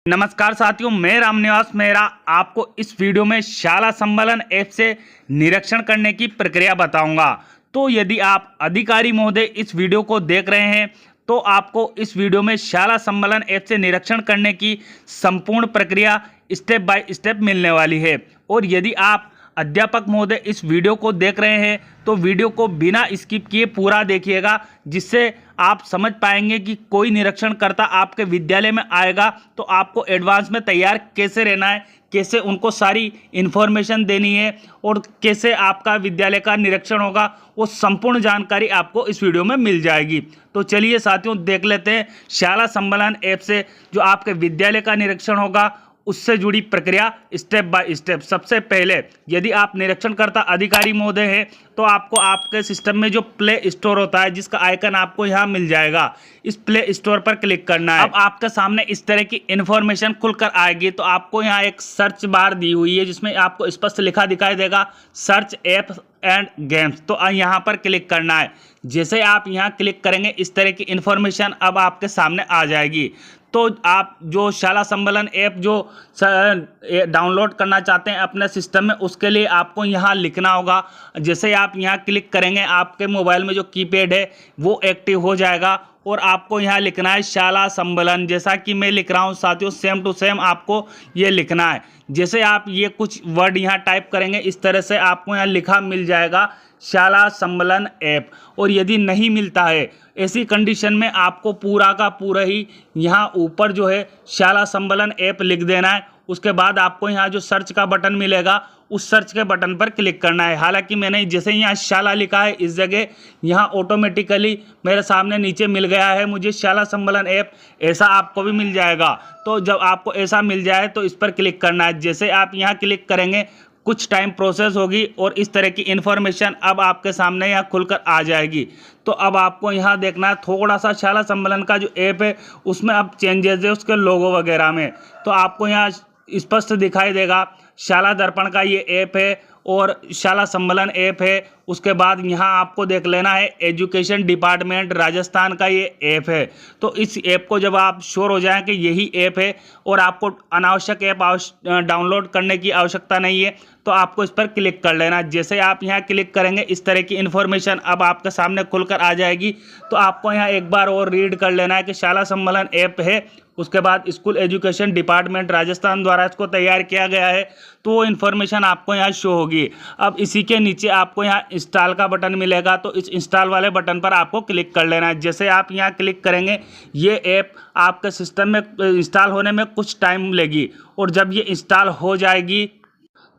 नमस्कार साथियों, मैं रामनिवास मेहरा आपको इस वीडियो में शाला सम्मेलन ऐप से निरीक्षण करने की प्रक्रिया बताऊंगा। तो यदि आप अधिकारी महोदय इस वीडियो को देख रहे हैं तो आपको इस वीडियो में शाला सम्मेलन ऐप से निरीक्षण करने की संपूर्ण प्रक्रिया स्टेप बाय स्टेप मिलने वाली है। और यदि आप अध्यापक महोदय इस वीडियो को देख रहे हैं तो वीडियो को बिना स्किप किए पूरा देखिएगा, जिससे आप समझ पाएंगे कि कोई निरीक्षणकर्ता आपके विद्यालय में आएगा तो आपको एडवांस में तैयार कैसे रहना है, कैसे उनको सारी इन्फॉर्मेशन देनी है और कैसे आपका विद्यालय का निरीक्षण होगा, वो संपूर्ण जानकारी आपको इस वीडियो में मिल जाएगी। तो चलिए साथियों, देख लेते हैं शाला सम्मेलन ऐप से जो आपके विद्यालय का निरीक्षण होगा उससे जुड़ी प्रक्रिया स्टेप बाय स्टेप। सबसे पहले यदि आप निरीक्षणकर्ता अधिकारी महोदय हैं तो आपको आपके सिस्टम में जो प्ले स्टोर होता है जिसका आइकन आपको यहाँ मिल जाएगा, इस प्ले स्टोर पर क्लिक करना है। अब आपके सामने इस तरह की इन्फॉर्मेशन खुलकर आएगी तो आपको यहाँ एक सर्च बार दी हुई है जिसमें आपको स्पष्ट लिखा दिखाई देगा सर्च ऐप एंड गेम्स। तो यहाँ पर क्लिक करना है। जैसे आप यहाँ क्लिक करेंगे इस तरह की इन्फॉर्मेशन अब आपके सामने आ जाएगी। तो आप जो शाला सम्मेलन ऐप जो डाउनलोड करना चाहते हैं अपने सिस्टम में, उसके लिए आपको यहाँ लिखना होगा। जैसे आप यहाँ क्लिक करेंगे आपके मोबाइल में जो कीपैड है वो एक्टिव हो जाएगा और आपको यहाँ लिखना है शाला सम्मेलन। जैसा कि मैं लिख रहा हूँ साथियों, सेम टू सेम आपको ये लिखना है। जैसे आप ये कुछ वर्ड यहाँ टाइप करेंगे इस तरह से आपको यहाँ लिखा मिल जाएगा शाला सम्मेलन ऐप। और यदि नहीं मिलता है ऐसी कंडीशन में आपको पूरा का पूरा ही यहाँ ऊपर जो है शाला सम्मेलन ऐप लिख देना है। उसके बाद आपको यहाँ जो सर्च का बटन मिलेगा उस सर्च के बटन पर क्लिक करना है। हालांकि मैंने जैसे यहाँ शाला लिखा है इस जगह यहाँ ऑटोमेटिकली मेरे सामने नीचे मिल गया है मुझे शाला सम्मेलन ऐप। ऐसा आपको भी मिल जाएगा। तो जब आपको ऐसा मिल जाए तो इस पर क्लिक करना है। जैसे आप यहाँ क्लिक करेंगे कुछ टाइम प्रोसेस होगी और इस तरह की इन्फॉर्मेशन अब आपके सामने यहाँ खुलकर आ जाएगी। तो अब आपको यहाँ देखना है थोड़ा सा शाला सम्मेलन का जो ऐप है उसमें अब चेंजेस है उसके लोगो वगैरह में। तो आपको यहाँ स्पष्ट दिखाई देगा शाला दर्पण का ये ऐप है और शाला सम्मेलन ऐप है। उसके बाद यहाँ आपको देख लेना है एजुकेशन डिपार्टमेंट राजस्थान का ये ऐप है। तो इस ऐप को जब आप श्योर हो जाएं कि यही ऐप है और आपको अनावश्यक ऐप डाउनलोड करने की आवश्यकता नहीं है तो आपको इस पर क्लिक कर लेना। जैसे आप यहाँ क्लिक करेंगे इस तरह की इन्फॉर्मेशन अब आपके सामने खुलकर आ जाएगी। तो आपको यहाँ एक बार और रीड कर लेना है कि शाला सम्मेलन ऐप है, उसके बाद स्कूल एजुकेशन डिपार्टमेंट राजस्थान द्वारा इसको तैयार किया गया है। तो वो इन्फॉर्मेशन आपको यहाँ शो होगी। अब इसी के नीचे आपको यहाँ इंस्टॉल का बटन मिलेगा तो इस इंस्टॉल वाले बटन पर आपको क्लिक कर लेना है। जैसे आप यहाँ क्लिक करेंगे ये ऐप आपके सिस्टम में इंस्टॉल होने में कुछ टाइम लेगी और जब ये इंस्टॉल हो जाएगी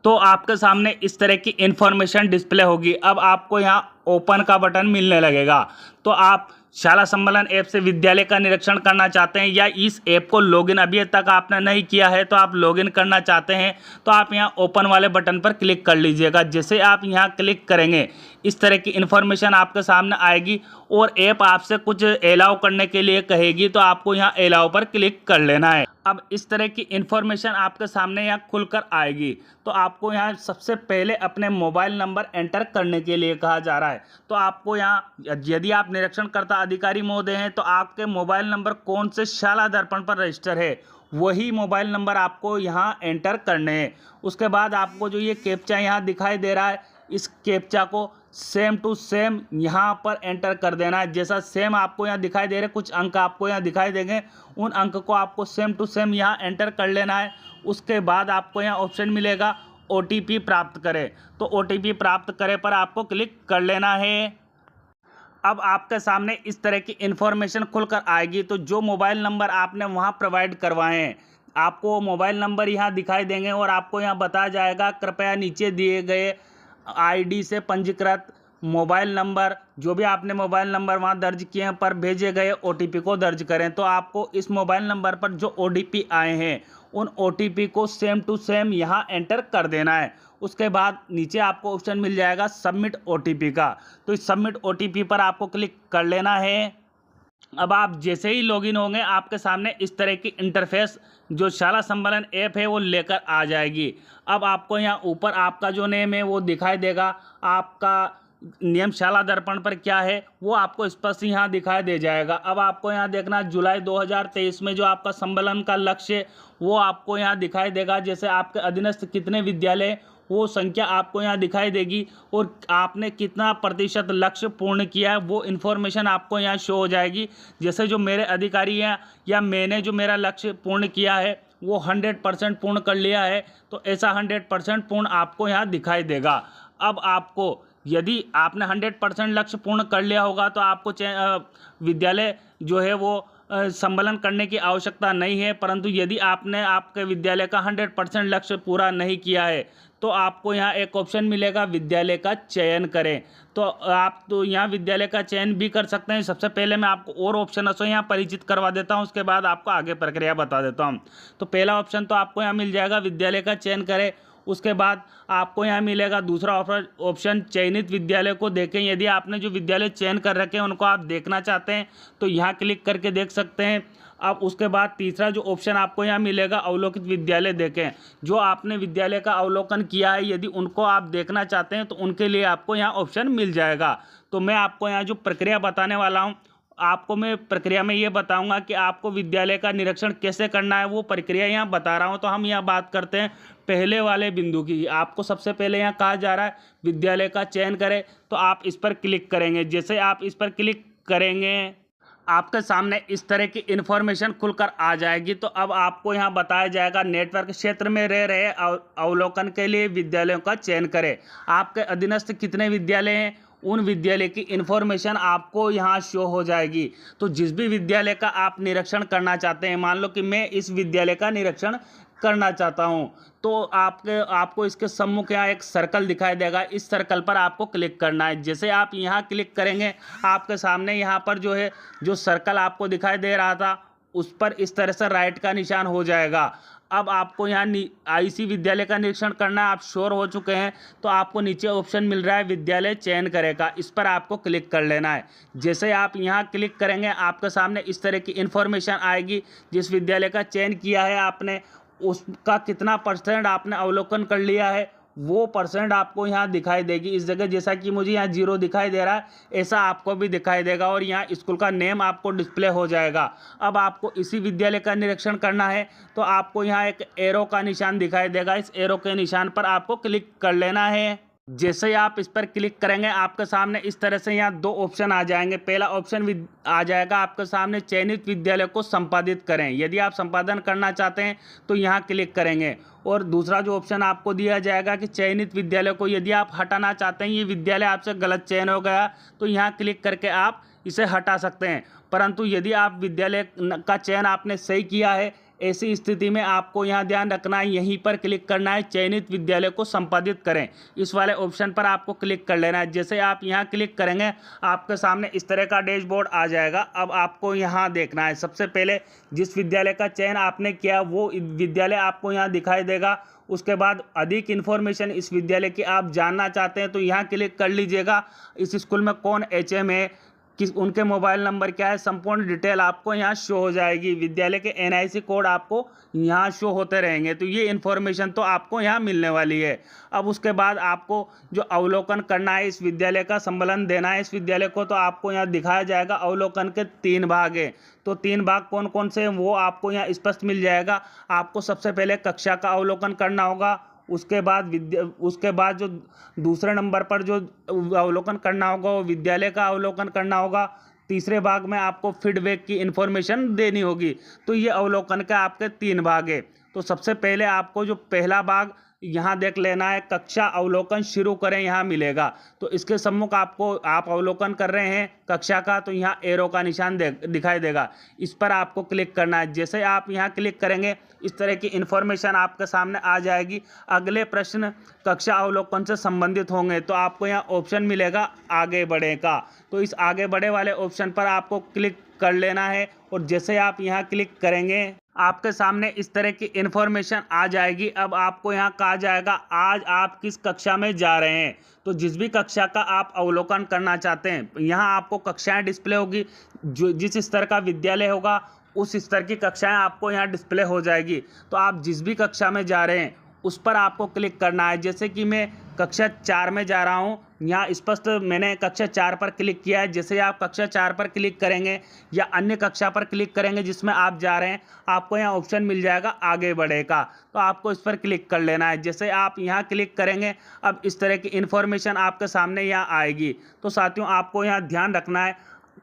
तो आपके सामने इस तरह की इन्फॉर्मेशन डिस्प्ले होगी। अब आपको यहाँ ओपन का बटन मिलने लगेगा। तो आप शाला सम्मेलन ऐप से विद्यालय का निरीक्षण करना चाहते हैं या इस ऐप को लॉगिन अभी तक आपने नहीं किया है तो आप लॉगिन करना चाहते हैं तो आप यहाँ ओपन वाले बटन पर क्लिक कर लीजिएगा। जैसे आप यहाँ क्लिक करेंगे इस तरह की इन्फॉर्मेशन आपके सामने आएगी और ऐप आपसे कुछ अलाउ करने के लिए कहेगी तो आपको यहाँ अलाउ पर क्लिक कर लेना है। अब इस तरह की इन्फॉर्मेशन आपके सामने यहाँ खुलकर आएगी। तो आपको यहाँ सबसे पहले अपने मोबाइल नंबर एंटर करने के लिए कहा जा रहा है। तो आपको यहाँ यदि आप निरीक्षणकर्ता अधिकारी महोदय हैं तो आपके मोबाइल नंबर कौन से शाला दर्पण पर रजिस्टर है वही मोबाइल नंबर आपको यहाँ एंटर करने हैं। उसके बाद आपको जो ये कैप्चा यहाँ दिखाई दे रहा है इस कैप्चा को सेम टू सेम यहाँ पर एंटर कर देना है। जैसा सेम आपको यहाँ दिखाई दे रहे कुछ अंक आपको यहाँ दिखाई देंगे, उन अंक को आपको सेम टू सेम यहाँ एंटर कर लेना है। उसके बाद आपको यहाँ ऑप्शन मिलेगा OTP प्राप्त करें। तो OTP प्राप्त करें पर आपको क्लिक कर लेना है। अब आपके सामने इस तरह की इन्फॉर्मेशन खुलकर आएगी। तो जो मोबाइल नंबर आपने वहाँ प्रोवाइड करवाए हैं आपको मोबाइल नंबर यहाँ दिखाई देंगे और आपको यहाँ बताया जाएगा कृपया नीचे दिए गए ID से पंजीकृत मोबाइल नंबर जो भी आपने मोबाइल नंबर वहाँ दर्ज किए हैं पर भेजे गए OTP को दर्ज करें। तो आपको इस मोबाइल नंबर पर जो OTP आए हैं उन OTP को सेम टू सेम यहाँ एंटर कर देना है। उसके बाद नीचे आपको ऑप्शन मिल जाएगा सबमिट OTP का। तो इस सबमिट OTP पर आपको क्लिक कर लेना है। अब आप जैसे ही लॉगिन होंगे आपके सामने इस तरह की इंटरफेस जो शाला सम्मेलन ऐप है वो लेकर आ जाएगी। अब आपको यहाँ ऊपर आपका जो नेम है वो दिखाई देगा, आपका नियमशाला दर्पण पर क्या है वो आपको स्पष्ट यहाँ दिखाई दे जाएगा। अब आपको यहाँ देखना जुलाई 2023 में जो आपका संबलन का लक्ष्य वो आपको यहाँ दिखाई देगा। जैसे आपके अधीनस्थ कितने विद्यालय वो संख्या आपको यहाँ दिखाई देगी और आपने कितना प्रतिशत लक्ष्य पूर्ण किया है वो इन्फॉर्मेशन आपको यहाँ शो हो जाएगी। जैसे जो मेरे अधिकारी हैं या मैंने जो मेरा लक्ष्य पूर्ण किया है वो 100% पूर्ण कर लिया है, तो ऐसा 100% पूर्ण आपको यहाँ दिखाई देगा। अब आपको यदि आपने 100% लक्ष्य पूर्ण कर लिया होगा तो आपको विद्यालय जो है वो संबलन करने की आवश्यकता नहीं है। परंतु यदि आपने आपके विद्यालय का 100% लक्ष्य पूरा नहीं किया है तो आपको यहाँ एक ऑप्शन मिलेगा विद्यालय का चयन करें। तो आप तो यहाँ विद्यालय का चयन भी कर सकते हैं। सबसे पहले मैं आपको और ऑप्शन से यहाँ परिचित करवा देता हूँ, उसके बाद आपको आगे प्रक्रिया बता देता हूँ। तो पहला ऑप्शन तो आपको यहाँ मिल जाएगा विद्यालय का चयन करें। उसके बाद आपको यहाँ मिलेगा दूसरा ऑप्शन चयनित विद्यालय को देखें। यदि आपने जो विद्यालय चयन कर रखे हैं उनको आप देखना चाहते हैं तो यहाँ क्लिक करके देख सकते हैं। अब उसके बाद तीसरा जो ऑप्शन आपको यहाँ मिलेगा अवलोकित विद्यालय देखें। जो आपने विद्यालय का अवलोकन किया है यदि उनको आप देखना चाहते हैं तो उनके लिए आपको यहाँ ऑप्शन मिल जाएगा। तो मैं आपको यहाँ जो प्रक्रिया बताने वाला हूँ आपको मैं प्रक्रिया में ये बताऊंगा कि आपको विद्यालय का निरीक्षण कैसे करना है, वो प्रक्रिया यहाँ बता रहा हूँ। तो हम यहाँ बात करते हैं पहले वाले बिंदु की। आपको सबसे पहले यहाँ कहा जा रहा है विद्यालय का चयन करें, तो आप इस पर क्लिक करेंगे। जैसे आप इस पर क्लिक करेंगे आपके सामने इस तरह की इन्फॉर्मेशन खुलकर आ जाएगी। तो अब आपको यहाँ बताया जाएगा नेटवर्क क्षेत्र में रह रहे अवलोकन के लिए विद्यालयों का चयन करें। आपके अधीनस्थ कितने विद्यालय हैं उन विद्यालय की इन्फॉर्मेशन आपको यहाँ शो हो जाएगी। तो जिस भी विद्यालय का आप निरीक्षण करना चाहते हैं, मान लो कि मैं इस विद्यालय का निरीक्षण करना चाहता हूं, तो आपको इसके सम्मुख यहाँ एक सर्कल दिखाई देगा। इस सर्कल पर आपको क्लिक करना है। जैसे आप यहाँ क्लिक करेंगे आपके सामने यहाँ पर जो है जो सर्कल आपको दिखाई दे रहा था उस पर इस तरह से राइट का निशान हो जाएगा। अब आपको यहाँ आईसी विद्यालय का निरीक्षण करना है। आप श्योर हो चुके हैं तो आपको नीचे ऑप्शन मिल रहा है विद्यालय चयन करेगा, इस पर आपको क्लिक कर लेना है। जैसे आप यहाँ क्लिक करेंगे आपके सामने इस तरह की इन्फॉर्मेशन आएगी। जिस विद्यालय का चयन किया है आपने उसका कितना % आपने अवलोकन कर लिया है वो % आपको यहाँ दिखाई देगी इस जगह। जैसा कि मुझे यहाँ 0 दिखाई दे रहा है ऐसा आपको भी दिखाई देगा और यहाँ स्कूल का नेम आपको डिस्प्ले हो जाएगा। अब आपको इसी विद्यालय का निरीक्षण करना है तो आपको यहाँ एक एरो का निशान दिखाई देगा। इस एरो के निशान पर आपको क्लिक कर लेना है। जैसे ही आप इस पर क्लिक करेंगे आपके सामने इस तरह से यहाँ 2 ऑप्शन आ जाएंगे। पहला ऑप्शन आ जाएगा आपके सामने चयनित विद्यालय को संपादित करें। यदि आप संपादन करना चाहते हैं तो यहाँ क्लिक करेंगे। और दूसरा जो ऑप्शन आपको दिया जाएगा कि चयनित विद्यालय को यदि आप हटाना चाहते हैं, ये विद्यालय आपसे गलत चयन हो गया, तो यहाँ क्लिक करके आप इसे हटा सकते हैं। परंतु यदि आप विद्यालय का चयन आपने सही किया है, ऐसी स्थिति में आपको यहाँ ध्यान रखना है, यहीं पर क्लिक करना है चयनित विद्यालय को संपादित करें, इस वाले ऑप्शन पर आपको क्लिक कर लेना है। जैसे आप यहाँ क्लिक करेंगे आपके सामने इस तरह का डैशबोर्ड आ जाएगा। अब आपको यहाँ देखना है सबसे पहले जिस विद्यालय का चयन आपने किया वो विद्यालय आपको यहाँ दिखाई देगा। उसके बाद अधिक इन्फॉर्मेशन इस विद्यालय की आप जानना चाहते हैं तो यहाँ क्लिक कर लीजिएगा। इस स्कूल में कौन HM है, किस उनके मोबाइल नंबर क्या है, संपूर्ण डिटेल आपको यहाँ शो हो जाएगी। विद्यालय के NIC कोड आपको यहाँ शो होते रहेंगे। तो ये इन्फॉर्मेशन तो आपको यहाँ मिलने वाली है। अब उसके बाद आपको जो अवलोकन करना है, इस विद्यालय का संबलन देना है इस विद्यालय को, तो आपको यहाँ दिखाया जाएगा अवलोकन के 3 भाग हैं। तो 3 भाग कौन कौन से हैं वो आपको यहाँ स्पष्ट मिल जाएगा। आपको सबसे पहले कक्षा का अवलोकन करना होगा। उसके बाद जो दूसरे नंबर पर जो अवलोकन करना होगा वो विद्यालय का अवलोकन करना होगा। तीसरे भाग में आपको फीडबैक की इन्फॉर्मेशन देनी होगी। तो ये अवलोकन का आपके 3 भाग है। तो सबसे पहले आपको जो पहला भाग यहाँ देख लेना है, कक्षा अवलोकन शुरू करें, यहाँ मिलेगा। तो इसके सम्मुख आप अवलोकन कर रहे हैं कक्षा का, तो यहाँ एरो का निशान दिखाई देगा, इस पर आपको क्लिक करना है। जैसे आप यहाँ क्लिक करेंगे इस तरह की इन्फॉर्मेशन आपके सामने आ जाएगी। अगले प्रश्न कक्षा अवलोकन से संबंधित होंगे तो आपको यहाँ ऑप्शन मिलेगा आगे बढ़े का। तो इस आगे बढ़े वाले ऑप्शन पर आपको क्लिक कर लेना है और जैसे आप यहाँ क्लिक करेंगे आपके सामने इस तरह की इन्फॉर्मेशन आ जाएगी। अब आपको यहाँ कहा जाएगा आज आप किस कक्षा में जा रहे हैं। तो जिस भी कक्षा का आप अवलोकन करना चाहते हैं यहाँ आपको कक्षाएं डिस्प्ले होगी। जो जिस स्तर का विद्यालय होगा उस स्तर की कक्षाएं आपको यहाँ डिस्प्ले हो जाएगी। तो आप जिस भी कक्षा में जा रहे हैं उस पर आपको क्लिक करना है। जैसे कि मैं कक्षा 4 में जा रहा हूँ यहाँ स्पष्ट मैंने कक्षा 4 पर क्लिक किया है। जैसे आप कक्षा 4 पर क्लिक करेंगे या अन्य कक्षा पर क्लिक करेंगे जिसमें आप जा रहे हैं, आपको यहाँ ऑप्शन मिल जाएगा आगे बढ़े का, तो आपको इस पर क्लिक कर लेना है। जैसे आप यहाँ क्लिक करेंगे, अब इस तरह की इन्फॉर्मेशन आपके सामने यहाँ आएगी। तो साथियों, आपको यहाँ ध्यान रखना है,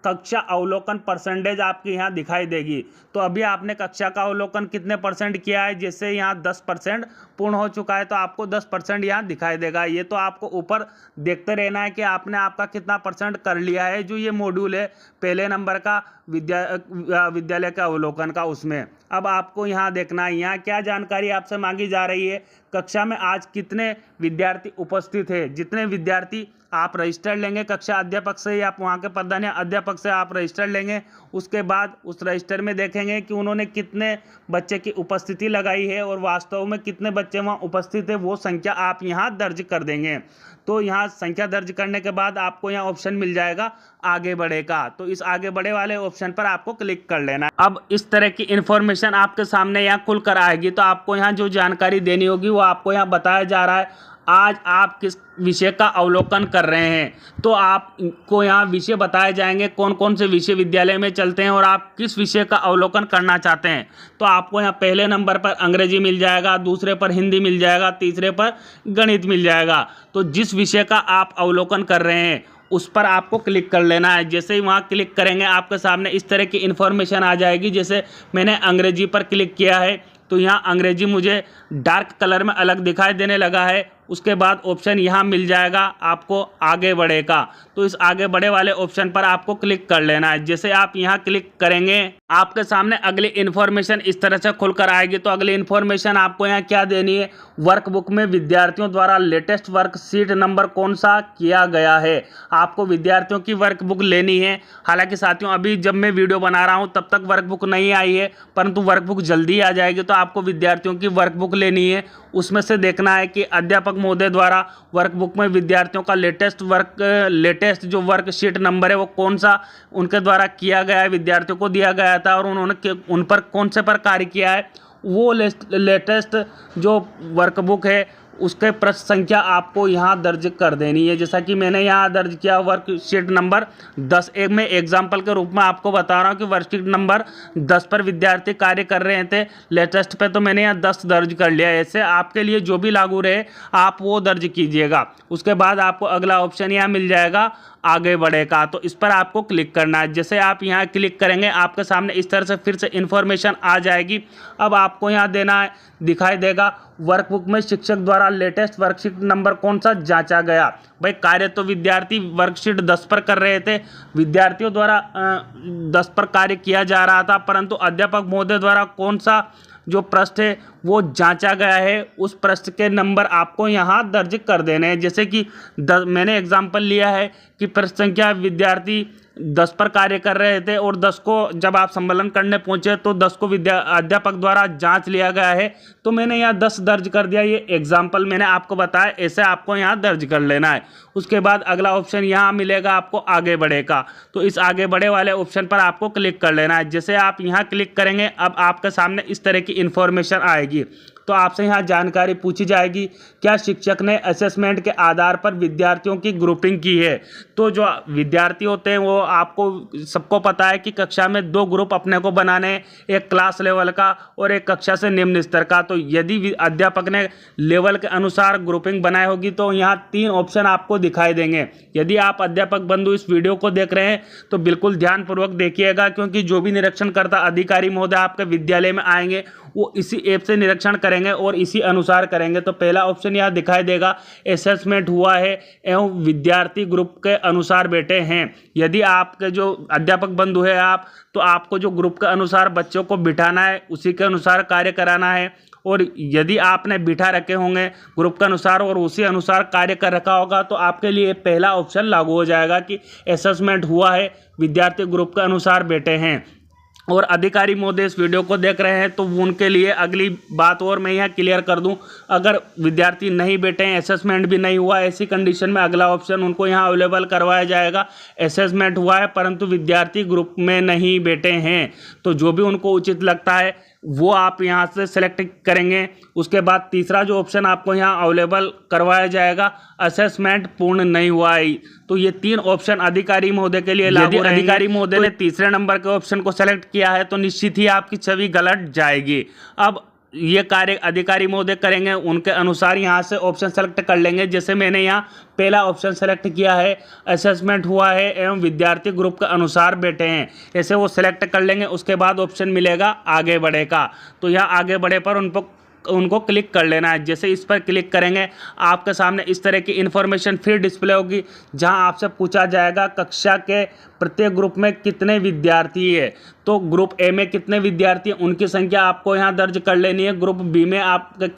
कक्षा अवलोकन परसेंटेज आपकी यहाँ दिखाई देगी। तो अभी आपने कक्षा का अवलोकन कितने परसेंट किया है, जैसे यहाँ 10% पूर्ण हो चुका है तो आपको 10% यहाँ दिखाई देगा। ये तो आपको ऊपर देखते रहना है कि आपने आपका कितना परसेंट कर लिया है। जो ये मॉड्यूल है पहले नंबर का विद्यालय का अवलोकन का, उसमें अब आपको यहाँ देखना है यहाँ क्या जानकारी आपसे मांगी जा रही है। कक्षा में आज कितने विद्यार्थी उपस्थित है, जितने विद्यार्थी आप रजिस्टर लेंगे कक्षा अध्यापक से या वहाँ के प्रधान या अध्यापक से आप रजिस्टर लेंगे, उसके बाद उस रजिस्टर में देखेंगे कि उन्होंने कितने बच्चे की उपस्थिति लगाई है और वास्तव में कितने बच्चे वहाँ उपस्थित है, वो संख्या आप यहाँ दर्ज कर देंगे। तो यहाँ संख्या दर्ज करने के बाद आपको यहाँ ऑप्शन मिल जाएगा आगे बढ़े का, तो इस आगे बढ़े वाले ऑप्शन पर आपको क्लिक कर लेना है। अब इस तरह की इन्फॉर्मेशन आपके सामने यहाँ खुल कर आएगी। तो आपको यहाँ जो जानकारी देनी होगी वो आपको यहाँ बताया जा रहा है। आज आप किस विषय का अवलोकन कर रहे हैं, तो आपको यहाँ विषय बताए जाएंगे कौन कौन से विषय विद्यालय में चलते हैं और आप किस विषय का अवलोकन करना चाहते हैं। तो आपको यहाँ पहले नंबर पर अंग्रेजी मिल जाएगा, दूसरे पर हिंदी मिल जाएगा, तीसरे पर गणित मिल जाएगा। तो जिस विषय का आप अवलोकन कर रहे हैं उस पर आपको क्लिक कर लेना है। जैसे ही वहाँ क्लिक करेंगे आपके सामने इस तरह की इन्फॉर्मेशन आ जाएगी। जैसे मैंने अंग्रेजी पर क्लिक किया है तो यहाँ अंग्रेजी मुझे डार्क कलर में अलग दिखाई देने लगा है। उसके बाद ऑप्शन यहाँ मिल जाएगा आपको आगे बढ़े का, तो इस आगे बढ़े वाले ऑप्शन पर आपको क्लिक कर लेना है। जैसे आप यहाँ क्लिक करेंगे आपके सामने अगली इन्फॉर्मेशन इस तरह से खुलकर आएगी। तो अगली इन्फॉर्मेशन आपको यहाँ क्या देनी है, वर्कबुक में विद्यार्थियों द्वारा लेटेस्ट वर्कशीट नंबर कौन सा किया गया है। आपको विद्यार्थियों की वर्कबुक लेनी है। हालांकि साथियों अभी जब मैं वीडियो बना रहा हूँ तब तक वर्कबुक नहीं आई है, परंतु वर्कबुक जल्दी आ जाएगी। तो आपको विद्यार्थियों की वर्कबुक लेनी है, उसमें से देखना है कि अध्यापक महोदय द्वारा वर्कबुक में विद्यार्थियों का लेटेस्ट जो वर्कशीट नंबर है वो कौन सा उनके द्वारा किया गया है, विद्यार्थियों को दिया गया था और उन्होंने उन पर कौन से पर कार्य किया है। वो लेटेस्ट जो वर्कबुक है उसके पृष्ठ संख्या आपको यहाँ दर्ज कर देनी है। जैसा कि मैंने यहाँ दर्ज किया वर्कशीट नंबर 10। एक मैं एग्जाम्पल के रूप में आपको बता रहा हूँ कि वर्कशीट नंबर 10 पर विद्यार्थी कार्य कर रहे थे लेटेस्ट पे, तो मैंने यहाँ 10 दर्ज कर लिया। ऐसे आपके लिए जो भी लागू रहे आप वो दर्ज कीजिएगा। उसके बाद आपको अगला ऑप्शन यहाँ मिल जाएगा आगे बढ़ेगा, तो इस पर आपको क्लिक करना है। जैसे आप यहाँ क्लिक करेंगे आपके सामने इस तरह से फिर से इन्फॉर्मेशन आ जाएगी। अब आपको यहाँ देना है, दिखाई देगा वर्कबुक में शिक्षक द्वारा लेटेस्ट वर्कशीट नंबर कौन सा जांचा गया। भाई कार्य तो विद्यार्थी वर्कशीट 10 पर कर रहे थे, विद्यार्थियों द्वारा 10 पर कार्य किया जा रहा था, परंतु अध्यापक महोदय द्वारा कौन सा जो पृष्ठ है वो जांचा गया है, उस पृष्ठ के नंबर आपको यहाँ दर्ज कर देने हैं। जैसे कि मैंने एग्जाम्पल लिया है कि पृष्ठ संख्या विद्यार्थी 10 पर कार्य कर रहे थे और 10 को जब आप सम्मेलन करने पहुंचे तो 10 को अध्यापक द्वारा जांच लिया गया है, तो मैंने यहाँ 10 दर्ज कर दिया। ये एग्जाम्पल मैंने आपको बताया, ऐसे आपको यहाँ दर्ज कर लेना है। उसके बाद अगला ऑप्शन यहाँ मिलेगा आपको आगे बढ़े का, तो इस आगे बढ़े वाले ऑप्शन पर आपको क्लिक कर लेना है। जैसे आप यहाँ क्लिक करेंगे अब आपके सामने इस तरह की इन्फॉर्मेशन आएगी। तो आपसे यहाँ जानकारी पूछी जाएगी क्या शिक्षक ने असेसमेंट के आधार पर विद्यार्थियों की ग्रुपिंग की है। तो जो विद्यार्थी होते हैं वो आपको सबको पता है कि कक्षा में 2 ग्रुप अपने को बनाने, एक क्लास लेवल का और एक कक्षा से निम्न स्तर का। तो यदि अध्यापक ने लेवल के अनुसार ग्रुपिंग बनाई होगी तो यहाँ 3 ऑप्शन आपको दिखाई देंगे। यदि आप अध्यापक बंधु इस वीडियो को देख रहे हैं तो बिल्कुल ध्यानपूर्वक देखिएगा, क्योंकि जो भी निरीक्षणकर्ता अधिकारी महोदय आपके विद्यालय में आएंगे वो इसी ऐप से निरीक्षण करेंगे और इसी अनुसार करेंगे। तो पहला ऑप्शन यहाँ दिखाई देगा असेसमेंट हुआ है एवं विद्यार्थी ग्रुप के अनुसार बैठे हैं। यदि आपके जो अध्यापक बंधु है आप, तो आपको जो ग्रुप के अनुसार बच्चों को बिठाना है उसी के अनुसार कार्य कराना है। और यदि आपने बिठा रखे होंगे ग्रुप के अनुसार और उसी अनुसार कार्य कर रखा होगा तो आपके लिए पहला ऑप्शन लागू हो जाएगा कि असेसमेंट हुआ है, विद्यार्थी ग्रुप के अनुसार बैठे हैं। और अधिकारी महोदय इस वीडियो को देख रहे हैं तो उनके लिए अगली बात और मैं यहाँ क्लियर कर दूं, अगर विद्यार्थी नहीं बैठे हैं, असेसमेंट भी नहीं हुआ, ऐसी कंडीशन में अगला ऑप्शन उनको यहाँ अवेलेबल करवाया जाएगा। असेसमेंट हुआ है परंतु विद्यार्थी ग्रुप में नहीं बैठे हैं, तो जो भी उनको उचित लगता है वो आप यहाँ से सेलेक्ट करेंगे। उसके बाद तीसरा जो ऑप्शन आपको यहाँ अवेलेबल करवाया जाएगा, असेसमेंट पूर्ण नहीं हुआ है। तो ये 3 ऑप्शन अधिकारी महोदय के लिए लागू रहेंगे। अधिकारी महोदय ने तीसरे नंबर के ऑप्शन को सेलेक्ट किया है तो निश्चित ही आपकी छवि गलत जाएगी। अब ये कार्य अधिकारी महोदय करेंगे, उनके अनुसार यहाँ से ऑप्शन सेलेक्ट कर लेंगे। जैसे मैंने यहाँ पहला ऑप्शन सेलेक्ट किया है, असेसमेंट हुआ है एवं विद्यार्थी ग्रुप के अनुसार बैठे हैं, ऐसे वो सेलेक्ट कर लेंगे। उसके बाद ऑप्शन मिलेगा आगे बढ़े का, तो यहाँ आगे बढ़े पर उनको क्लिक कर लेना है। जैसे इस पर क्लिक करेंगे आपके सामने इस तरह की इन्फॉर्मेशन फिर डिस्प्ले होगी, जहां आपसे पूछा जाएगा कक्षा के प्रत्येक ग्रुप में कितने विद्यार्थी है। तो ग्रुप ए में कितने विद्यार्थी हैं उनकी संख्या आपको यहां दर्ज कर लेनी है। ग्रुप बी में आपके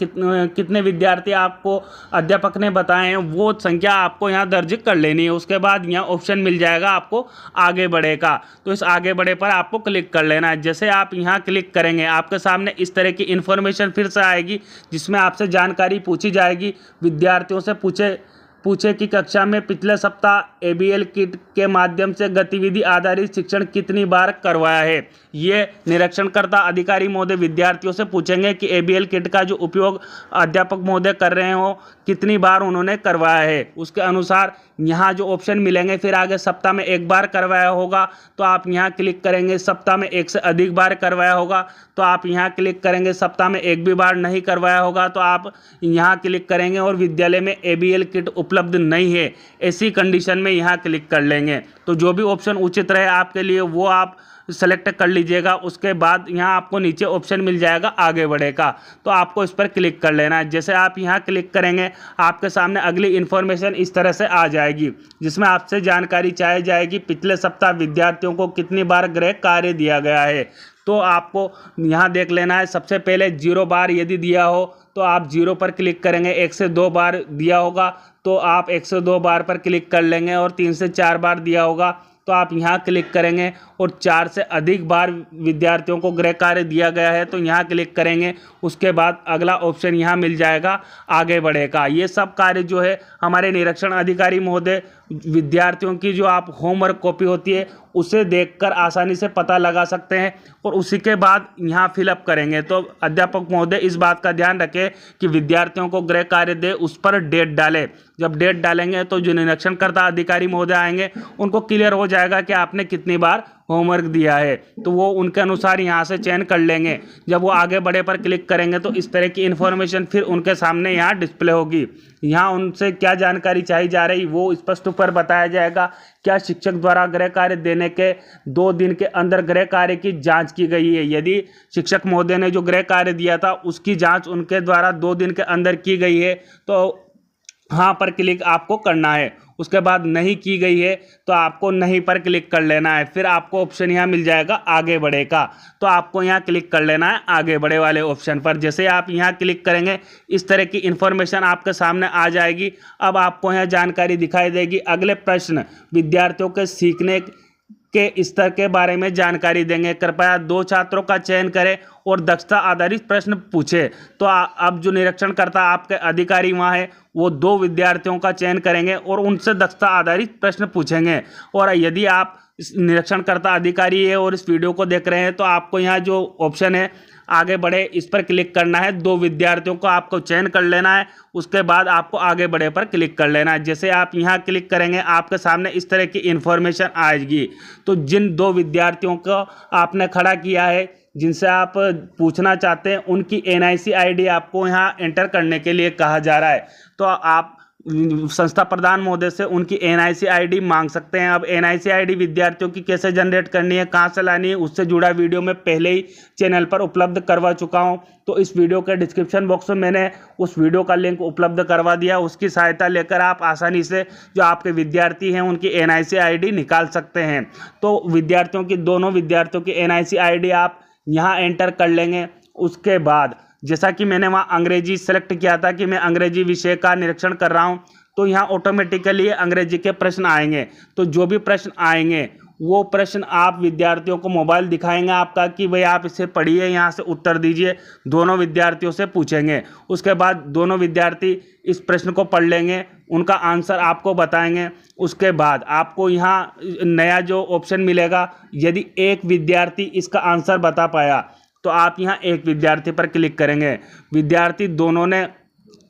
कितने विद्यार्थी आपको अध्यापक ने बताए हैं वो संख्या आपको यहां दर्ज कर लेनी है। उसके बाद यहाँ ऑप्शन मिल जाएगा आपको आगे बढ़े का, तो इस आगे बढ़े पर आपको क्लिक कर लेना है। जैसे आप यहाँ क्लिक करेंगे आपके सामने इस तरह की इन्फॉर्मेशन फिर से आएगी, जिसमें आपसे जानकारी पूछी जाएगी। विद्यार्थियों से पूछे कि कक्षा में पिछले सप्ताह ABL किट के माध्यम से गतिविधि आधारित शिक्षण कितनी बार करवाया है। ये निरीक्षणकर्ता अधिकारी महोदय विद्यार्थियों से पूछेंगे कि ABL किट का जो उपयोग अध्यापक महोदय कर रहे हो कितनी बार उन्होंने करवाया है। उसके अनुसार यहाँ जो ऑप्शन मिलेंगे, फिर आगे सप्ताह में 1 बार करवाया होगा तो आप यहाँ क्लिक करेंगे। सप्ताह में 1 से अधिक बार करवाया होगा तो आप यहाँ क्लिक करेंगे। सप्ताह में 1 भी बार नहीं करवाया होगा तो आप यहाँ क्लिक करेंगे। और विद्यालय में ABL किट उपलब्ध नहीं है, ऐसी कंडीशन में यहाँ क्लिक कर लेंगे। तो जो भी ऑप्शन उचित रहे आपके लिए वो आप सेलेक्ट कर लीजिएगा। उसके बाद यहाँ आपको नीचे ऑप्शन मिल जाएगा आगे बढ़े का, तो आपको इस पर क्लिक कर लेना है। जैसे आप यहाँ क्लिक करेंगे आपके सामने अगली इन्फॉर्मेशन इस तरह से आ जाएगी, जिसमें आपसे जानकारी चाही जाएगी पिछले सप्ताह विद्यार्थियों को कितनी बार गृह कार्य दिया गया है। तो आपको यहाँ देख लेना है। सबसे पहले 0 बार यदि दिया हो तो आप 0 पर क्लिक करेंगे। 1 से 2 बार दिया होगा तो आप 1 से 2 बार पर क्लिक कर लेंगे। और 3 से 4 बार दिया होगा तो आप यहाँ क्लिक करेंगे। और 4 से अधिक बार विद्यार्थियों को गृह कार्य दिया गया है तो यहाँ क्लिक करेंगे। उसके बाद अगला ऑप्शन यहाँ मिल जाएगा आगे बढ़ेगा। ये सब कार्य जो है हमारे निरीक्षण अधिकारी महोदय विद्यार्थियों की जो आप होमवर्क कॉपी होती है उसे देखकर आसानी से पता लगा सकते हैं और उसी के बाद यहाँ फिलअप करेंगे। तो अध्यापक महोदय इस बात का ध्यान रखें कि विद्यार्थियों को गृह कार्य दे, उस पर डेट डालें। जब डेट डालेंगे तो जो निरीक्षणकर्ता अधिकारी महोदय आएंगे उनको क्लियर हो जाएगा कि आपने कितनी बार होमवर्क दिया है, तो वो उनके अनुसार यहाँ से चयन कर लेंगे। जब वो आगे बढ़े पर क्लिक करेंगे तो इस तरह की इन्फॉर्मेशन फिर उनके सामने यहाँ डिस्प्ले होगी। यहाँ उनसे क्या जानकारी चाहिए जा रही वो स्पष्ट पर बताया जाएगा। क्या शिक्षक द्वारा गृह कार्य देने के 2 दिन के अंदर गृह कार्य की जांच की गई है। यदि शिक्षक महोदय ने जो गृह कार्य दिया था उसकी जांच उनके द्वारा 2 दिन के अंदर की गई है तो हाँ पर क्लिक आपको करना है। उसके बाद नहीं की गई है तो आपको नहीं पर क्लिक कर लेना है। फिर आपको ऑप्शन यहाँ मिल जाएगा आगे बढ़े का, तो आपको यहाँ क्लिक कर लेना है आगे बढ़े वाले ऑप्शन पर। जैसे आप यहाँ क्लिक करेंगे इस तरह की इन्फॉर्मेशन आपके सामने आ जाएगी। अब आपको यहाँ जानकारी दिखाई देगी। अगले प्रश्न विद्यार्थियों के सीखने के स्तर के बारे में जानकारी देंगे। कृपया 2 छात्रों का चयन करें और दक्षता आधारित प्रश्न पूछे। तो अब जो निरीक्षणकर्ता आपके अधिकारी वहाँ है वो 2 विद्यार्थियों का चयन करेंगे और उनसे दक्षता आधारित प्रश्न पूछेंगे। और यदि आप निरीक्षणकर्ता अधिकारी है और इस वीडियो को देख रहे हैं तो आपको यहाँ जो ऑप्शन है आगे बढ़े इस पर क्लिक करना है। 2 विद्यार्थियों को आपको चयन कर लेना है। उसके बाद आपको आगे बढ़े पर क्लिक कर लेना है। जैसे आप यहाँ क्लिक करेंगे आपके सामने इस तरह की इन्फॉर्मेशन आएगी। तो जिन 2 विद्यार्थियों को आपने खड़ा किया है जिनसे आप पूछना चाहते हैं उनकी NIC ID आपको यहाँ एंटर करने के लिए कहा जा रहा है। तो आप संस्था प्रधान महोदय से उनकी NIC ID मांग सकते हैं। अब NIC ID विद्यार्थियों की कैसे जनरेट करनी है, कहाँ से लानी है, उससे जुड़ा वीडियो मैं पहले ही चैनल पर उपलब्ध करवा चुका हूँ। तो इस वीडियो के डिस्क्रिप्शन बॉक्स में मैंने उस वीडियो का लिंक उपलब्ध करवा दिया। उसकी सहायता लेकर आप आसानी से जो आपके विद्यार्थी हैं उनकी NIC ID निकाल सकते हैं। तो विद्यार्थियों की दोनों विद्यार्थियों की NIC ID आप यहाँ एंटर कर लेंगे। उसके बाद जैसा कि मैंने वहाँ अंग्रेजी सेलेक्ट किया था कि मैं अंग्रेजी विषय का निरीक्षण कर रहा हूँ, तो यहाँ ऑटोमेटिकली अंग्रेजी के प्रश्न आएंगे। तो जो भी प्रश्न आएंगे वो प्रश्न आप विद्यार्थियों को मोबाइल दिखाएंगे आपका कि भाई आप इसे पढ़िए, यहाँ से उत्तर दीजिए। दोनों विद्यार्थियों से पूछेंगे। उसके बाद दोनों विद्यार्थी इस प्रश्न को पढ़ लेंगे, उनका आंसर आपको बताएंगे। उसके बाद आपको यहाँ नया जो ऑप्शन मिलेगा, यदि एक विद्यार्थी इसका आंसर बता पाया तो आप यहाँ एक विद्यार्थी पर क्लिक करेंगे। विद्यार्थी दोनों ने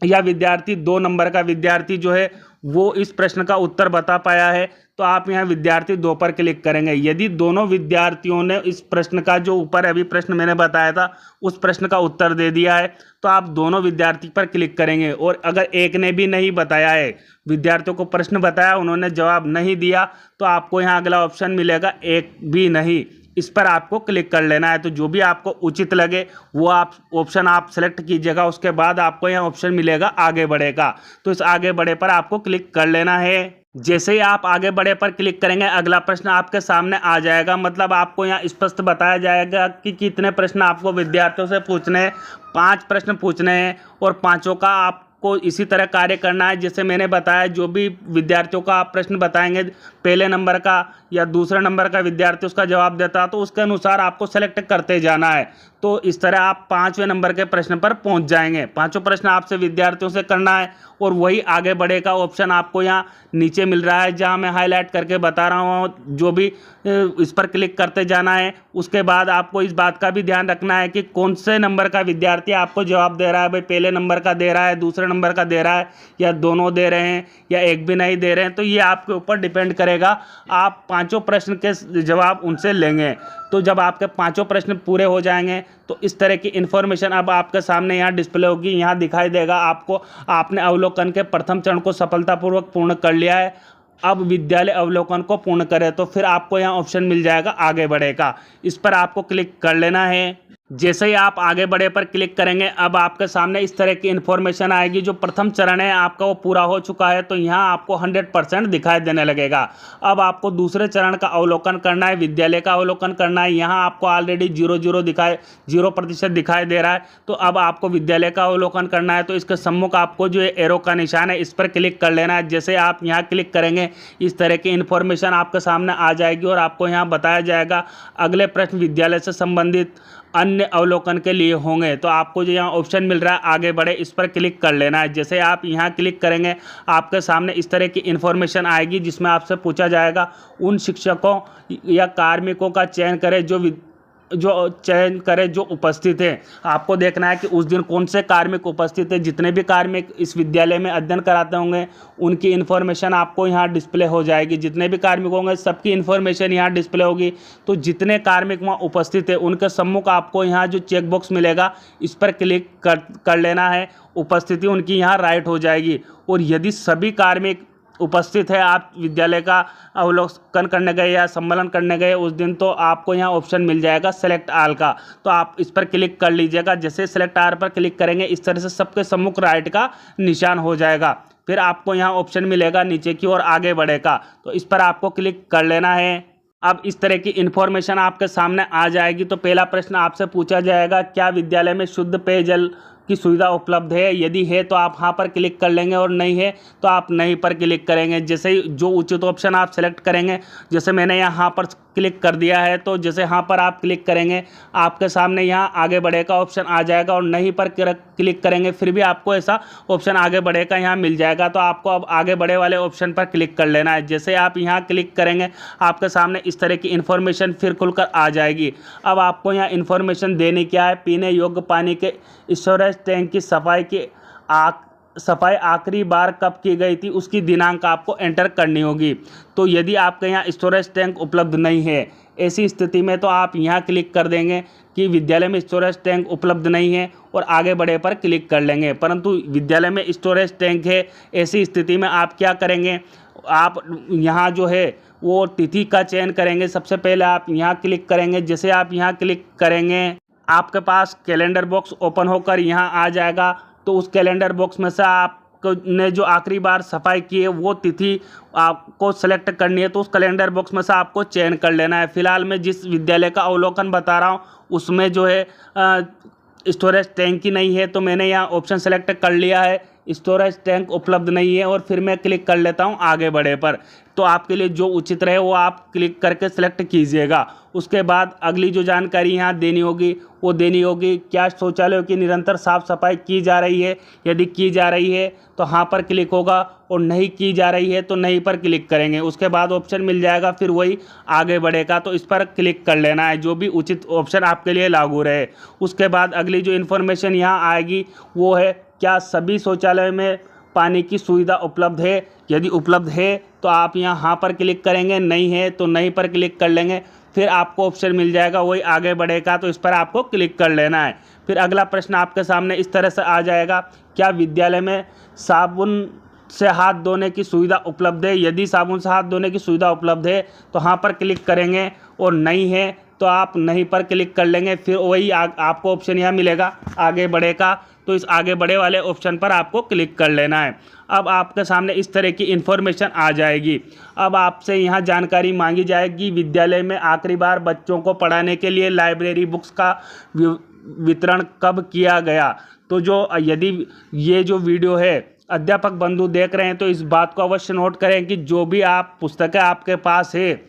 या विद्यार्थी 2 नंबर का विद्यार्थी जो है वो इस प्रश्न का उत्तर बता पाया है, तो आप यहाँ विद्यार्थी 2 पर क्लिक करेंगे। यदि दोनों विद्यार्थियों ने इस प्रश्न का जो ऊपर अभी प्रश्न मैंने बताया था उस प्रश्न का उत्तर दे दिया है, तो आप दोनों विद्यार्थी पर क्लिक करेंगे। और अगर एक ने भी नहीं बताया है, विद्यार्थियों को प्रश्न बताया उन्होंने जवाब नहीं दिया, तो आपको यहाँ अगला ऑप्शन मिलेगा एक भी नहीं, इस पर आपको क्लिक कर लेना है। तो जो भी आपको उचित लगे वो आप ऑप्शन आप सेलेक्ट कीजिएगा। उसके बाद आपको यहाँ ऑप्शन मिलेगा आगे बढ़ेगा, तो इस आगे बढ़े पर आपको क्लिक कर लेना है। जैसे ही आप आगे बढ़े पर क्लिक करेंगे अगला प्रश्न आपके सामने आ जाएगा। मतलब आपको यहाँ स्पष्ट बताया जाएगा कि कितने प्रश्न आपको विद्यार्थियों से पूछने हैं। 5 प्रश्न पूछने हैं और पांचों का आपको इसी तरह कार्य करना है। जैसे मैंने बताया, जो भी विद्यार्थियों का आप प्रश्न बताएंगे, पहले नंबर का या दूसरे नंबर का विद्यार्थी उसका जवाब देता तो उसके अनुसार आपको सेलेक्ट करते जाना है। तो इस तरह आप 5वें नंबर के प्रश्न पर पहुंच जाएंगे। 5 प्रश्न आपसे विद्यार्थियों से करना है और वही आगे बढ़े का ऑप्शन आपको यहाँ नीचे मिल रहा है, जहाँ मैं हाईलाइट करके बता रहा हूँ। जो भी इस पर क्लिक करते जाना है। उसके बाद आपको इस बात का भी ध्यान रखना है कि कौन से नंबर का विद्यार्थी आपको जवाब दे रहा है। भाई पहले नंबर का दे रहा है, दूसरे नंबर का दे रहा है, या दोनों दे रहे हैं, या एक भी नहीं दे रहे हैं। तो ये आपके ऊपर डिपेंड करेगा। आप 5 प्रश्न के जवाब उनसे लेंगे। तो जब आपके 5 प्रश्न पूरे हो जाएंगे तो इस तरह की इन्फॉर्मेशन अब आपके सामने यहाँ डिस्प्ले होगी। यहाँ दिखाई देगा आपको आपने अवलोकन के प्रथम चरण को सफलतापूर्वक पूर्ण कर लिया है। अब विद्यालय अवलोकन को पूर्ण करें, तो फिर आपको यहाँ ऑप्शन मिल जाएगा आगे बढ़ेगा। इस पर आपको क्लिक कर लेना है। जैसे ही आप आगे बढ़े पर क्लिक करेंगे अब आपके सामने इस तरह की इन्फॉर्मेशन आएगी। जो प्रथम चरण है आपका वो पूरा हो चुका है, तो यहाँ आपको 100% दिखाई देने लगेगा। अब आपको दूसरे चरण का अवलोकन करना है, विद्यालय का अवलोकन करना है। यहाँ आपको ऑलरेडी 0% दिखाई दे रहा है। तो अब आपको विद्यालय का अवलोकन करना है, तो इसके सम्मुख आपको जो एरो का निशान है इस पर क्लिक कर लेना है। जैसे आप यहाँ क्लिक करेंगे इस तरह की इन्फॉर्मेशन आपके सामने आ जाएगी और आपको यहाँ बताया जाएगा अगले प्रश्न विद्यालय से संबंधित अन्य अवलोकन के लिए होंगे। तो आपको जो यहाँ ऑप्शन मिल रहा है आगे बढ़े, इस पर क्लिक कर लेना है। जैसे आप यहाँ क्लिक करेंगे आपके सामने इस तरह की इन्फॉर्मेशन आएगी, जिसमें आपसे पूछा जाएगा उन शिक्षकों या कार्मिकों का चयन करें जो उपस्थित हैं। आपको देखना है कि उस दिन कौन से कार्मिक उपस्थित हैं। जितने भी कार्मिक इस विद्यालय में अध्ययन कराते होंगे उनकी इन्फॉर्मेशन आपको यहाँ डिस्प्ले हो जाएगी। जितने भी कार्मिक होंगे सबकी इन्फॉर्मेशन यहाँ डिस्प्ले होगी। तो जितने कार्मिक वहाँ उपस्थित हैं उनके सम्मुख आपको यहाँ जो चेक बॉक्स मिलेगा इस पर क्लिक कर लेना है। उपस्थिति उनकी यहाँ राइट हो जाएगी। और यदि सभी कार्मिक उपस्थित है, आप विद्यालय का अवलोकन करने गए या सम्मेलन करने गए उस दिन, तो आपको यहाँ ऑप्शन मिल जाएगा सेलेक्ट ऑल का। तो आप इस पर क्लिक कर लीजिएगा। जैसे सेलेक्ट ऑल पर क्लिक करेंगे इस तरह से सबके सम्मुख राइट का निशान हो जाएगा। फिर आपको यहाँ ऑप्शन मिलेगा नीचे की ओर आगे बढ़ेगा, तो इस पर आपको क्लिक कर लेना है। अब इस तरह की इन्फॉर्मेशन आपके सामने आ जाएगी। तो पहला प्रश्न आपसे पूछा जाएगा, क्या विद्यालय में शुद्ध पेयजल की सुविधा उपलब्ध है? यदि है तो आप हाँ पर क्लिक कर लेंगे और नहीं है तो आप नहीं पर क्लिक करेंगे। जैसे ही जो उचित ऑप्शन आप सेलेक्ट करेंगे, जैसे मैंने यहाँ हाँ पर क्लिक कर दिया है, तो जैसे हाँ पर आप क्लिक करेंगे आपके सामने यहाँ आगे बढ़े का ऑप्शन आ जाएगा। और नहीं पर क्लिक करेंगे फिर भी आपको ऐसा ऑप्शन आगे बढ़े का यहाँ मिल जाएगा। तो आपको अब आगे बढ़े वाले ऑप्शन पर क्लिक कर लेना है। जैसे आप यहाँ क्लिक करेंगे आपके सामने इस तरह की इन्फॉर्मेशन फिर खुलकर आ जाएगी। अब आपको यहाँ इन्फॉर्मेशन देनी क्या है, पीने योग्य पानी के स्टोरेज टैंक की सफाई आखिरी बार कब की गई थी उसकी दिनांक आपको एंटर करनी होगी। तो यदि आपके यहाँ स्टोरेज टैंक उपलब्ध नहीं है, ऐसी स्थिति में तो आप यहाँ क्लिक कर देंगे कि विद्यालय में स्टोरेज टैंक उपलब्ध नहीं है और आगे बढ़े पर क्लिक कर लेंगे। परंतु विद्यालय में स्टोरेज टैंक है, ऐसी स्थिति में आप क्या करेंगे, आप यहाँ जो है वो तिथि का चयन करेंगे। सबसे पहले आप यहाँ क्लिक करेंगे। जैसे आप यहाँ क्लिक करेंगे आपके पास कैलेंडर बॉक्स ओपन होकर यहाँ आ जाएगा। तो उस कैलेंडर बॉक्स में से आपको ने जो आखिरी बार सफाई की है वो तिथि आपको सेलेक्ट करनी है। तो उस कैलेंडर बॉक्स में से आपको चयन कर लेना है। फिलहाल मैं जिस विद्यालय का अवलोकन बता रहा हूँ उसमें जो है स्टोरेज टैंक ही नहीं है, तो मैंने यहाँ ऑप्शन सेलेक्ट कर लिया है। स्टोरेज टैंक उपलब्ध नहीं है, और फिर मैं क्लिक कर लेता हूँ आगे बढ़े पर। तो आपके लिए जो उचित रहे वो आप क्लिक करके सिलेक्ट कीजिएगा। उसके बाद अगली जो जानकारी यहाँ देनी होगी वो देनी होगी, क्या शौचालयों की निरंतर साफ सफाई की जा रही है। यदि की जा रही है तो हाँ पर क्लिक होगा, और नहीं की जा रही है तो नहीं पर क्लिक करेंगे। उसके बाद ऑप्शन मिल जाएगा फिर वही आगे बढ़ेगा, तो इस पर क्लिक कर लेना है, जो भी उचित ऑप्शन आपके लिए लागू रहे। उसके बाद अगली जो इन्फॉर्मेशन यहाँ आएगी वो है, क्या सभी शौचालय में पानी की सुविधा उपलब्ध है। यदि उपलब्ध है तो आप यहाँ पर क्लिक करेंगे, नहीं है तो नहीं पर क्लिक कर लेंगे। फिर आपको ऑप्शन मिल जाएगा वही आगे बढ़ेगा, तो इस पर आपको क्लिक कर लेना है। फिर अगला प्रश्न आपके सामने इस तरह से आ जाएगा, क्या विद्यालय में साबुन से हाथ धोने की सुविधा उपलब्ध है। यदि साबुन से हाथ धोने की सुविधा उपलब्ध है तो हाँ पर क्लिक करेंगे, और नहीं है तो आप नहीं पर क्लिक कर लेंगे। फिर वही आपको ऑप्शन यहाँ मिलेगा आगे बढ़ेगा, तो इस आगे बढ़े वाले ऑप्शन पर आपको क्लिक कर लेना है। अब आपके सामने इस तरह की इन्फॉर्मेशन आ जाएगी। अब आपसे यहाँ जानकारी मांगी जाएगी, विद्यालय में आखिरी बार बच्चों को पढ़ाने के लिए लाइब्रेरी बुक्स का वितरण कब किया गया। तो जो यदि ये जो वीडियो है अध्यापक बंधु देख रहे हैं तो इस बात को अवश्य नोट करें कि जो भी आप पुस्तकें आपके पास है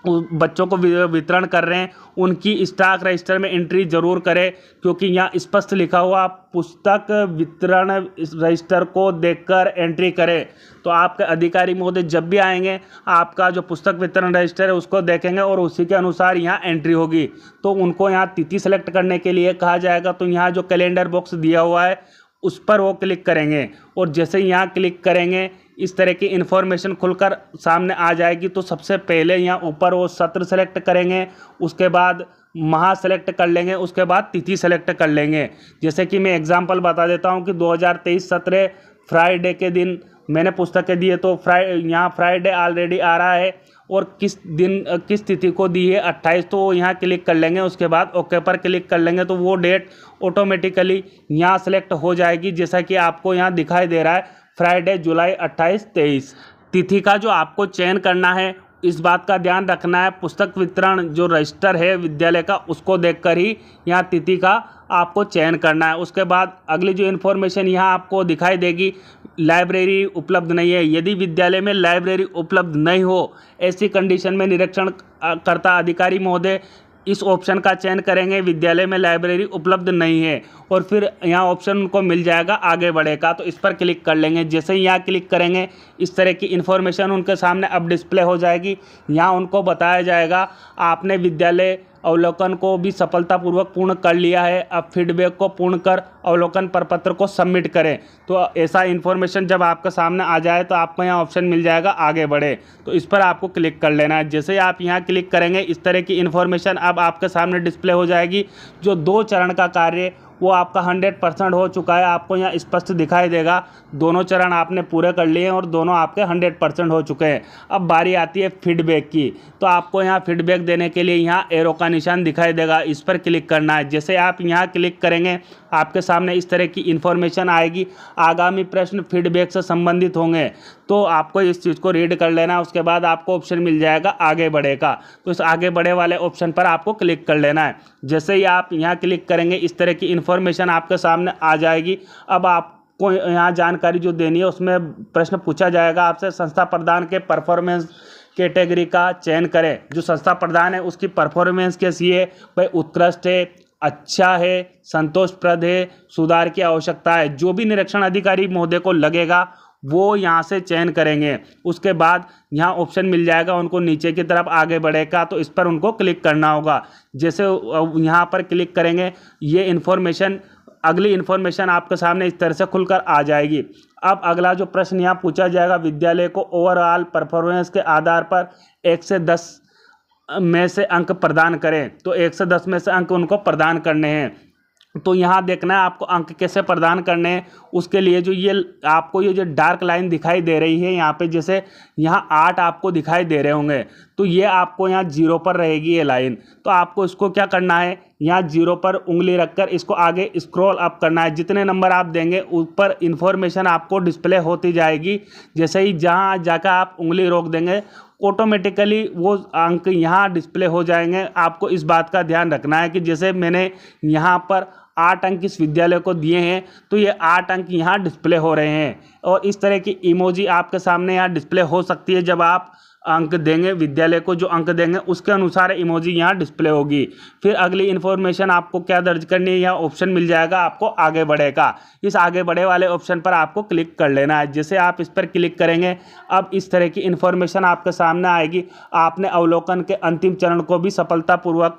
बच्चों को वितरण कर रहे हैं उनकी स्टॉक रजिस्टर में एंट्री जरूर करें, क्योंकि यहाँ स्पष्ट लिखा हुआ पुस्तक वितरण रजिस्टर को देखकर एंट्री करें। तो आपके अधिकारी महोदय जब भी आएंगे आपका जो पुस्तक वितरण रजिस्टर है उसको देखेंगे और उसी के अनुसार यहाँ एंट्री होगी। तो उनको यहाँ तिथि सेलेक्ट करने के लिए कहा जाएगा, तो यहाँ जो कैलेंडर बॉक्स दिया हुआ है उस पर वो क्लिक करेंगे, और जैसे यहाँ क्लिक करेंगे इस तरह की इन्फॉर्मेशन खुलकर सामने आ जाएगी। तो सबसे पहले यहाँ ऊपर वो सत्र सेलेक्ट करेंगे, उसके बाद माह सेलेक्ट कर लेंगे, उसके बाद तिथि सेलेक्ट कर लेंगे। जैसे कि मैं एग्जांपल बता देता हूँ कि 2023 सत्र फ्राइडे के दिन मैंने पुस्तकें दी है, तो यहाँ फ्राइडे ऑलरेडी आ रहा है, और किस दिन किस तिथि को दी है 28, तो यहाँ क्लिक कर लेंगे। उसके बाद ओके पर क्लिक कर लेंगे, तो वो डेट ऑटोमेटिकली यहाँ सेलेक्ट हो जाएगी, जैसा कि आपको यहाँ दिखाई दे रहा है फ्राइडे जुलाई 28-23। तिथि का जो आपको चयन करना है इस बात का ध्यान रखना है, पुस्तक वितरण जो रजिस्टर है विद्यालय का उसको देखकर ही यहाँ तिथि का आपको चयन करना है। उसके बाद अगली जो इन्फॉर्मेशन यहाँ आपको दिखाई देगी, लाइब्रेरी उपलब्ध नहीं है। यदि विद्यालय में लाइब्रेरी उपलब्ध नहीं हो, ऐसी कंडीशन में निरीक्षण करता अधिकारी महोदय इस ऑप्शन का चयन करेंगे, विद्यालय में लाइब्रेरी उपलब्ध नहीं है, और फिर यहाँ ऑप्शन उनको मिल जाएगा आगे बढ़ेगा, तो इस पर क्लिक कर लेंगे। जैसे ही यहाँ क्लिक करेंगे इस तरह की इन्फॉर्मेशन उनके सामने अब डिस्प्ले हो जाएगी। यहाँ उनको बताया जाएगा आपने विद्यालय अवलोकन को भी सफलतापूर्वक पूर्ण कर लिया है, अब फीडबैक को पूर्ण कर अवलोकन प्रपत्र को सबमिट करें। तो ऐसा इन्फॉर्मेशन जब आपके सामने आ जाए तो आपको यहाँ ऑप्शन मिल जाएगा आगे बढ़े, तो इस पर आपको क्लिक कर लेना है। जैसे आप यहाँ क्लिक करेंगे इस तरह की इन्फॉर्मेशन अब आपके सामने डिस्प्ले हो जाएगी। जो 2 चरण का कार्य वो आपका 100% हो चुका है, आपको यहाँ स्पष्ट दिखाई देगा। दोनों चरण आपने पूरे कर लिए हैं और दोनों आपके 100% हो चुके हैं। अब बारी आती है फीडबैक की, तो आपको यहाँ फीडबैक देने के लिए यहाँ एरो का निशान दिखाई देगा, इस पर क्लिक करना है। जैसे आप यहाँ क्लिक करेंगे आपके सामने इस तरह की इन्फॉर्मेशन आएगी, आगामी प्रश्न फीडबैक से संबंधित होंगे, तो आपको इस चीज़ को रीड कर लेना है। उसके बाद आपको ऑप्शन मिल जाएगा आगे बढ़ेगा, तो इस आगे बढ़े वाले ऑप्शन पर आपको क्लिक कर लेना है। जैसे ही आप यहाँ क्लिक करेंगे इस तरह की इन्फॉर्मेशन आपके सामने आ जाएगी। अब आपको यहाँ जानकारी जो देनी है उसमें प्रश्न पूछा जाएगा आपसे, संस्था प्रदान के परफॉर्मेंस कैटेगरी का चयन करें। जो संस्था प्रदान है उसकी परफॉर्मेंस कैसी है, भाई उत्कृष्ट है, अच्छा है, संतोषप्रद है, सुधार की आवश्यकता है। जो भी निरीक्षण अधिकारी महोदय को लगेगा वो यहाँ से चयन करेंगे। उसके बाद यहाँ ऑप्शन मिल जाएगा उनको नीचे की तरफ आगे बढ़ेगा, तो इस पर उनको क्लिक करना होगा। जैसे यहाँ पर क्लिक करेंगे ये इन्फॉर्मेशन, अगली इन्फॉर्मेशन आपके सामने इस तरह से खुलकर आ जाएगी। अब अगला जो प्रश्न यहाँ पूछा जाएगा, विद्यालय को ओवरऑल परफॉर्मेंस के आधार पर 1 से 10 में से अंक प्रदान करें। तो 1 से 10 में से अंक उनको प्रदान करने हैं। तो यहाँ देखना है आपको अंक कैसे प्रदान करने हैं। उसके लिए जो ये आपको ये जो डार्क लाइन दिखाई दे रही है यहाँ पे, जैसे यहाँ 8 आपको दिखाई दे रहे होंगे, तो ये आपको यहाँ 0 पर रहेगी ये लाइन। तो आपको इसको क्या करना है, यहाँ 0 पर उंगली रखकर इसको आगे स्क्रॉल अप करना है। जितने नंबर आप देंगे ऊपर इन्फॉर्मेशन आपको डिस्प्ले होती जाएगी। जैसे ही जहाँ जाकर आप उंगली रोक देंगे ऑटोमेटिकली वो अंक यहाँ डिस्प्ले हो जाएंगे। आपको इस बात का ध्यान रखना है कि जैसे मैंने यहाँ पर 8 अंक इस विद्यालय को दिए हैं, तो ये 8 अंक यहाँ डिस्प्ले हो रहे हैं। और इस तरह की इमोजी आपके सामने यहाँ डिस्प्ले हो सकती है। जब आप अंक देंगे विद्यालय को, जो अंक देंगे उसके अनुसार इमोजी यहाँ डिस्प्ले होगी। फिर अगली इन्फॉर्मेशन आपको क्या दर्ज करनी है, यहाँ ऑप्शन मिल जाएगा आपको आगे बढ़े का। इस आगे बढ़े वाले ऑप्शन पर आपको क्लिक कर लेना है। जैसे आप इस पर क्लिक करेंगे, अब इस तरह की इन्फॉर्मेशन आपके सामने आएगी। आपने अवलोकन के अंतिम चरण को भी सफलतापूर्वक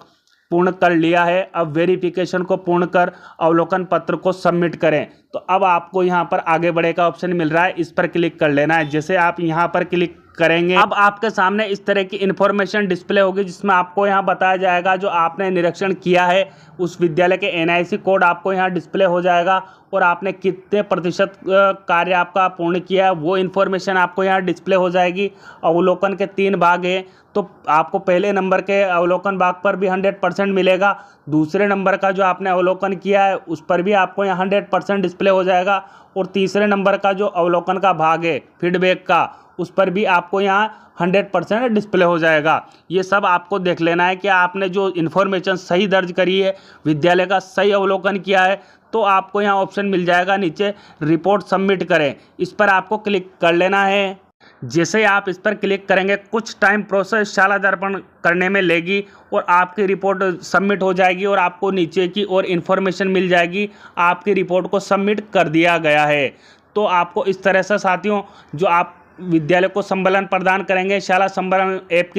पूर्ण कर लिया है। अब वेरिफिकेशन को पूर्ण कर अवलोकन पत्र को सबमिट करें। तो अब आपको यहाँ पर आगे बढ़े का ऑप्शन मिल रहा है, इस पर क्लिक कर लेना है। जैसे आप यहाँ पर क्लिक करेंगे, अब आपके सामने इस तरह की इन्फॉर्मेशन डिस्प्ले होगी, जिसमें आपको यहाँ बताया जाएगा जो आपने निरीक्षण किया है उस विद्यालय के NIC कोड आपको यहाँ डिस्प्ले हो जाएगा, और आपने कितने प्रतिशत कार्य आपका पूर्ण किया है वो इन्फॉर्मेशन आपको यहाँ डिस्प्ले हो जाएगी। अवलोकन के 3 भाग हैं, तो आपको पहले नंबर के अवलोकन भाग पर भी 100% मिलेगा। दूसरे नंबर का जो आपने अवलोकन किया है उस पर भी आपको यहाँ 100% डिस्प्ले हो जाएगा। और तीसरे नंबर का जो अवलोकन का भाग है फीडबैक का, उस पर भी आपको यहाँ 100% डिस्प्ले हो जाएगा। ये सब आपको देख लेना है कि आपने जो इन्फॉर्मेशन सही दर्ज करी है, विद्यालय का सही अवलोकन किया है। तो आपको यहाँ ऑप्शन मिल जाएगा नीचे रिपोर्ट सबमिट करें, इस पर आपको क्लिक कर लेना है। जैसे आप इस पर क्लिक करेंगे, कुछ टाइम प्रोसेस शाला दर्पण करने में लेगी और आपकी रिपोर्ट सबमिट हो जाएगी और आपको नीचे की और इन्फॉर्मेशन मिल जाएगी आपकी रिपोर्ट को सबमिट कर दिया गया है। तो आपको इस तरह से साथियों, जो आप विद्यालय को संबलन प्रदान करेंगे शाला संबलन ऐप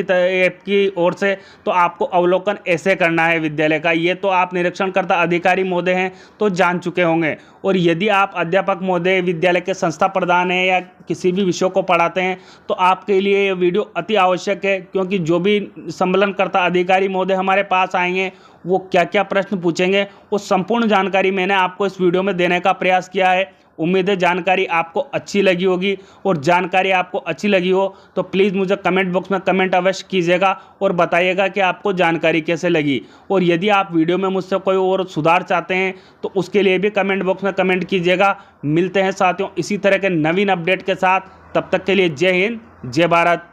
की ओर से, तो आपको अवलोकन ऐसे करना है विद्यालय का। ये तो आप निरीक्षणकर्ता अधिकारी महोदय हैं तो जान चुके होंगे। और यदि आप अध्यापक महोदय विद्यालय के संस्था प्रधान हैं या किसी भी विषयों को पढ़ाते हैं, तो आपके लिए ये वीडियो अति आवश्यक है, क्योंकि जो भी संबलनकर्ता अधिकारी महोदय हमारे पास आएंगे वो क्या क्या प्रश्न पूछेंगे, वो संपूर्ण जानकारी मैंने आपको इस वीडियो में देने का प्रयास किया है। उम्मीद है जानकारी आपको अच्छी लगी होगी, और जानकारी आपको अच्छी लगी हो तो प्लीज़ मुझे कमेंट बॉक्स में कमेंट अवश्य कीजिएगा और बताइएगा कि आपको जानकारी कैसे लगी। और यदि आप वीडियो में मुझसे कोई और सुधार चाहते हैं तो उसके लिए भी कमेंट बॉक्स में कमेंट कीजिएगा। मिलते हैं साथियों इसी तरह के नवीन अपडेट के साथ, तब तक के लिए जय हिंद, जय भारत।